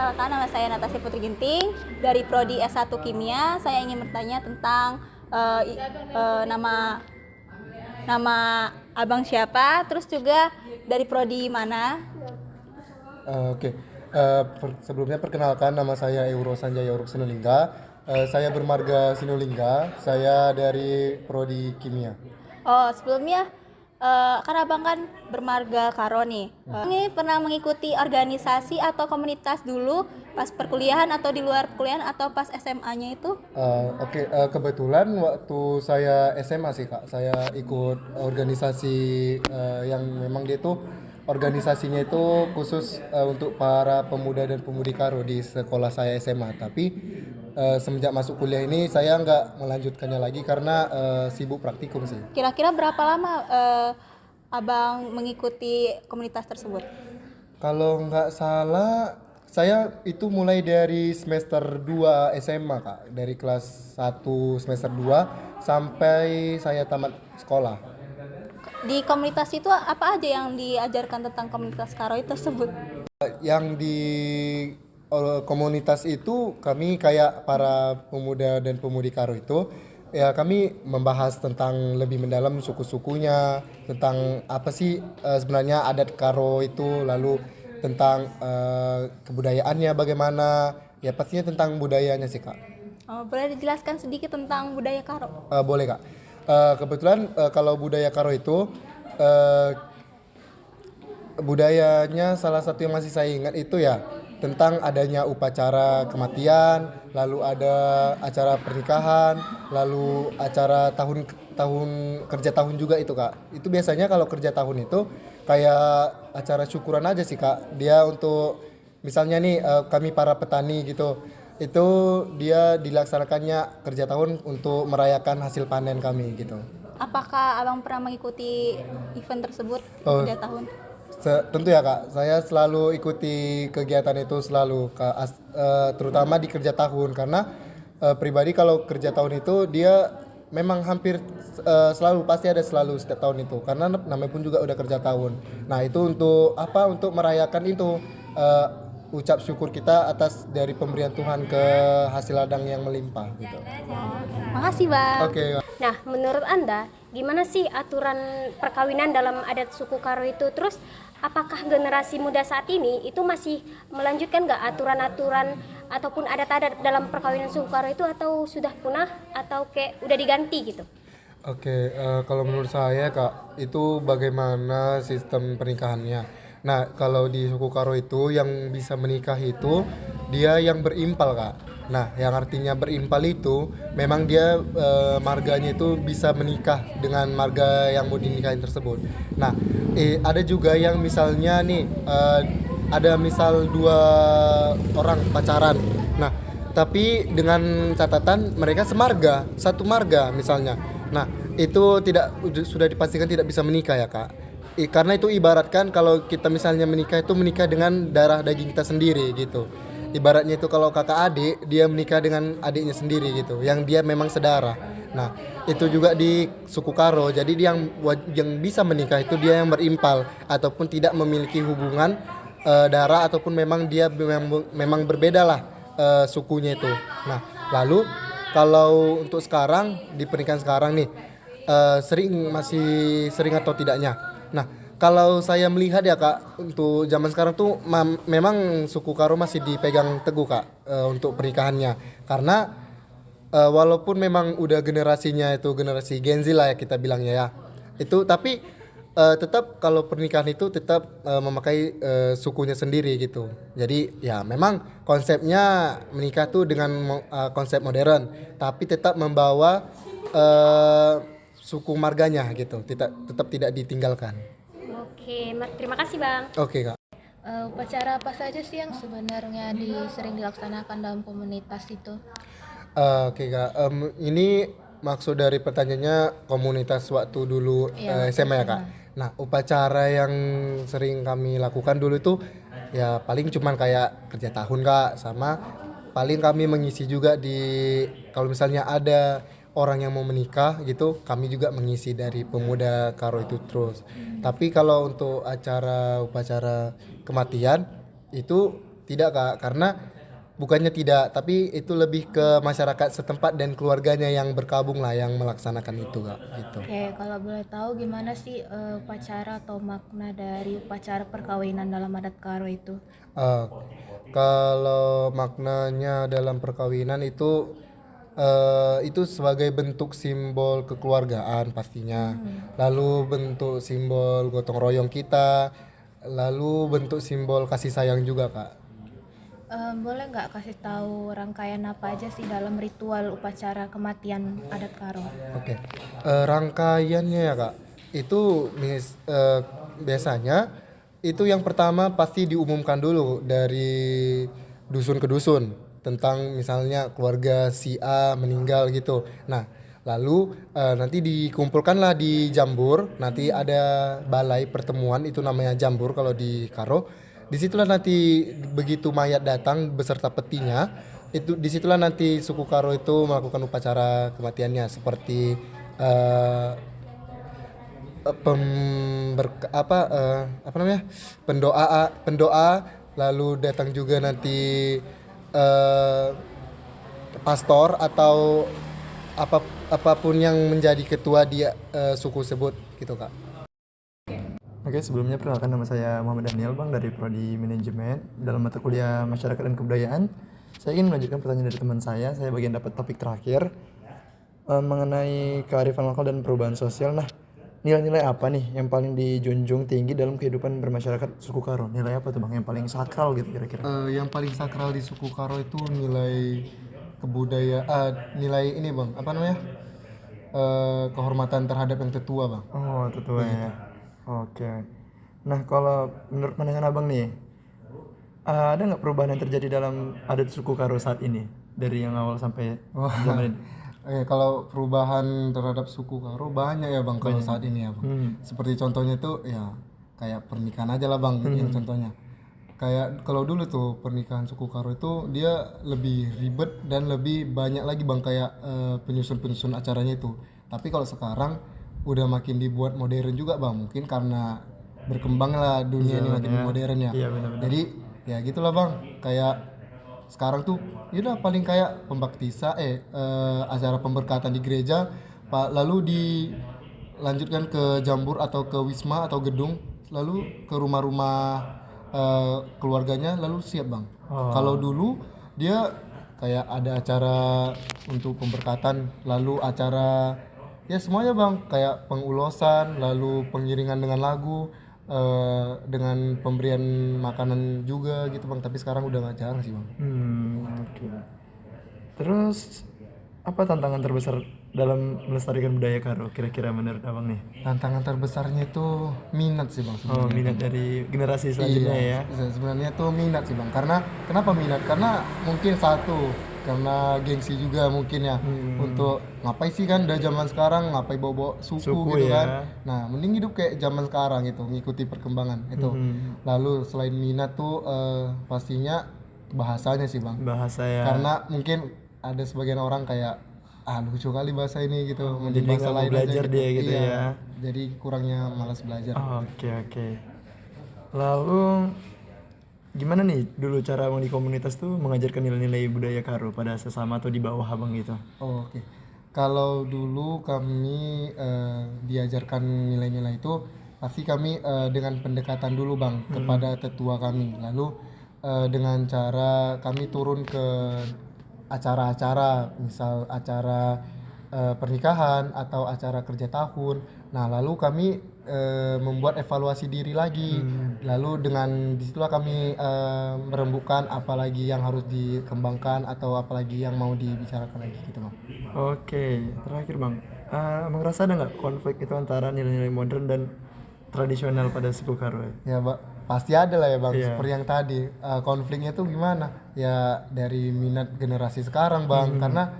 perkenalkan, nama saya Natasha Putri Ginting dari Prodi S1 Kimia. Saya ingin bertanya tentang nama nama abang siapa, terus juga dari prodi mana. Oke. Sebelumnya perkenalkan, nama saya Euro Sanjaya Uruk Sinulingga. Saya bermarga Sinulingga. Saya dari Prodi Kimia. Oh, sebelumnya kan abang kan bermarga Karo nih. Ini pernah mengikuti organisasi atau komunitas dulu pas perkuliahan atau di luar perkuliahan atau pas SMA-nya itu? Oke. Kebetulan waktu saya SMA sih Kak, saya ikut organisasi yang memang dia tuh organisasinya itu khusus untuk para pemuda dan pemudi Karo di sekolah saya SMA. Tapi semenjak masuk kuliah ini saya nggak melanjutkannya lagi karena sibuk praktikum sih. Kira-kira berapa lama abang mengikuti komunitas tersebut? Kalau nggak salah, saya itu mulai dari semester 2 SMA Kak. Dari kelas 1 semester 2 sampai saya tamat sekolah. Di komunitas itu apa aja yang diajarkan tentang komunitas Karo tersebut? Yang di komunitas itu kami kayak para pemuda dan pemudi Karo itu, ya kami membahas tentang lebih mendalam suku-sukunya, tentang apa sih sebenarnya adat Karo itu, lalu tentang kebudayaannya bagaimana, ya pastinya tentang budayanya sih Kak. Oh, boleh dijelaskan sedikit tentang budaya Karo? Boleh Kak. Kebetulan kalau budaya Karo itu eh, budayanya salah satu yang masih saya ingat itu ya tentang adanya upacara kematian, lalu ada acara pernikahan, lalu acara tahun kerja tahun juga itu Kak. Itu biasanya kalau kerja tahun itu kayak acara syukuran aja sih Kak. Dia untuk misalnya nih kami para petani gitu. Itu dia dilaksanakannya kerja tahun untuk merayakan hasil panen kami gitu. Apakah abang pernah mengikuti event tersebut di Oh, kerja tahun? tentu ya Kak, saya selalu ikuti kegiatan itu selalu Kak, terutama di kerja tahun karena pribadi kalau kerja tahun itu dia memang hampir selalu pasti ada selalu setiap tahun itu karena namanya pun juga udah kerja tahun. Nah itu untuk apa? Untuk merayakan itu ucap syukur kita atas dari pemberian Tuhan ke hasil ladang yang melimpah gitu. Makasih bang. Oke. Nah, menurut Anda, gimana sih aturan perkawinan dalam adat suku Karo itu? Terus, apakah generasi muda saat ini itu masih melanjutkan nggak aturan-aturan ataupun adat-adat dalam perkawinan suku Karo itu atau sudah punah atau kayak udah diganti gitu? Oke, kalau menurut saya Kak, itu bagaimana sistem pernikahannya. Nah, kalau di suku Karo itu yang bisa menikah itu dia yang berimpal Kak. Nah, yang artinya berimpal itu memang dia marganya itu bisa menikah dengan marga yang mau dinikahin tersebut. Nah, ada juga yang misalnya nih ada misal dua orang pacaran. Nah, tapi dengan catatan mereka semarga, satu marga misalnya. Nah, itu sudah dipastikan tidak bisa menikah ya, Kak. Karena itu ibaratkan kalau kita misalnya menikah itu menikah dengan darah daging kita sendiri gitu. Ibaratnya itu kalau kakak adik, dia menikah dengan adiknya sendiri gitu, yang dia memang sedara. Nah, itu juga di suku Karo. Jadi dia yang bisa menikah itu dia yang berimpal ataupun tidak memiliki hubungan darah ataupun memang dia memang berbeda lah sukunya itu. Nah, lalu kalau untuk sekarang di pernikahan sekarang nih masih sering atau tidaknya. Nah, kalau saya melihat ya Kak, untuk zaman sekarang tuh memang suku Karo masih dipegang teguh Kak untuk pernikahannya. Karena walaupun memang udah generasinya itu generasi Gen Z lah ya kita bilangnya ya. Itu tapi tetap kalau pernikahan itu tetap memakai sukunya sendiri gitu. Jadi ya memang konsepnya menikah tuh dengan konsep modern, tapi tetap membawa suku marganya gitu. Tetap tidak ditinggalkan. Oke, terima kasih Bang. Oke Kak. Upacara apa saja sih yang sebenarnya sering dilaksanakan dalam komunitas itu? Oke Kak, ini maksud dari pertanyaannya komunitas waktu dulu Iya, SMA ya Kak. Nah, upacara yang sering kami lakukan dulu itu ya paling cuman kayak kerja tahun Kak, sama paling kami mengisi juga kalau misalnya ada orang yang mau menikah gitu, kami juga mengisi dari pemuda Karo itu terus. Tapi kalau untuk upacara kematian itu Tidak Kak, karena bukannya tidak, tapi itu lebih ke masyarakat setempat dan keluarganya yang berkabung lah yang melaksanakan itu Kak, gitu. Oke, kalau boleh tahu gimana sih upacara atau makna dari upacara perkawinan dalam adat Karo itu? Eh, Kalau maknanya dalam perkawinan itu sebagai bentuk simbol kekeluargaan pastinya. Lalu bentuk simbol gotong royong kita, lalu bentuk simbol kasih sayang juga Kak. Boleh nggak kasih tahu rangkaian apa aja sih dalam ritual upacara kematian adat Karo? Oke. Rangkaiannya ya Kak, itu biasanya itu yang pertama pasti diumumkan dulu dari dusun ke dusun tentang misalnya keluarga si A meninggal gitu. Nah, lalu nanti dikumpulkanlah di Jambur. Nanti ada balai pertemuan itu namanya Jambur kalau di Karo. Disitulah nanti begitu mayat datang beserta petinya, itu disitulah nanti suku Karo itu melakukan upacara kematiannya seperti eh, apa namanya, pendoa, lalu datang juga nanti eh, pastor atau apapun yang menjadi ketua di suku sebut gitu Kak. Oke, sebelumnya perkenalkan, nama saya Muhammad Daniel Bang dari Prodi Manajemen dalam mata kuliah Masyarakat dan Kebudayaan. Saya ingin melanjutkan pertanyaan dari teman saya bagian dapat topik terakhir mengenai kearifan lokal dan perubahan sosial. Nah, nilai-nilai apa nih yang paling dijunjung tinggi dalam kehidupan bermasyarakat suku Karo? Nilai apa tuh Bang yang paling sakral gitu kira-kira? Yang paling sakral di suku Karo itu nilai kebudayaan, nilai ini Bang, apa namanya? Kehormatan terhadap yang tetua Bang. Oh, tetua ya. Oke. Nah, kalau menurut pandangan Abang nih, ada nggak perubahan yang terjadi dalam adat suku Karo saat ini dari yang awal sampai zaman ini? Kalau perubahan terhadap suku Karo banyak ya Bang kalau saat ini ya Bang. Seperti contohnya itu ya kayak pernikahan aja lah Bang, yang contohnya. Kayak kalau dulu tuh pernikahan suku Karo itu dia lebih ribet dan lebih banyak lagi Bang kayak penyusun acaranya itu. Tapi kalau sekarang udah makin dibuat modern juga Bang, mungkin karena berkembang lah dunia ini makin modern ya. Iya, benar-benar. Jadi ya gitulah Bang, kayak sekarang tuh ya udah paling kayak acara pemberkatan di gereja lalu dilanjutkan ke Jambur atau ke wisma atau gedung, lalu ke rumah-rumah keluarganya lalu siap Bang. Kalau dulu dia kayak ada acara untuk pemberkatan, lalu acara ya semuanya Bang, kayak pengulosan, lalu pengiringan dengan lagu, dengan pemberian makanan juga gitu Bang. Tapi sekarang udah nggak jarang sih Bang. Oke. Terus apa tantangan terbesar dalam melestarikan budaya Karo kira-kira menurut Abang nih? Tantangan terbesarnya itu minat sih Bang sebenarnya. Oh, minat dari generasi selanjutnya ya. Sebenarnya tuh minat sih Bang. Karena kenapa minat? Karena mungkin satu, karena gengsi juga mungkin ya. Untuk ngapain sih kan udah zaman sekarang ngapain bawa suku gitu ya. kan. Nah, mending hidup kayak zaman sekarang gitu, ngikuti perkembangan itu. Lalu selain minat tuh pastinya bahasanya sih Bang. Bahasa ya. Karena mungkin ada sebagian orang kayak lucu kali bahasa ini gitu, jadi bahasa nggak mau lain aja belajar dia gitu Iya, ya. jadi kurangnya malas belajar. Oke. Lalu gimana nih dulu cara Abang di komunitas tuh mengajarkan nilai-nilai budaya Karo pada sesama atau di bawah Abang gitu? Oke. Kalau dulu kami diajarkan nilai-nilai itu pasti kami dengan pendekatan dulu Bang kepada tetua kami. Lalu dengan cara kami turun ke acara-acara, misal acara pernikahan atau acara kerja tahun. Nah, lalu kami membuat evaluasi diri lagi. Lalu dengan disitulah kami merembukan apalagi yang harus dikembangkan atau apalagi yang mau dibicarakan lagi gitu Bang. Oke, terakhir Bang, Abang rasa ada nggak konflik itu antara nilai-nilai modern dan tradisional pada suku Karo ya? Ya pasti ada lah ya Bang, Iya. seperti yang tadi konfliknya tuh gimana ya dari minat generasi sekarang Bang, karena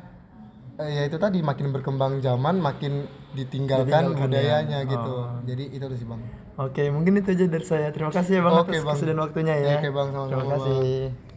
ya itu tadi makin berkembang zaman makin ditinggalkan budayanya gitu. Jadi itu sih Bang. Oke, mungkin itu aja dari saya. Terima kasih ya Bang Oke, atas Bang. kesediaan waktunya ya. Oke, Bang, sama-sama, Terima Bang. kasih.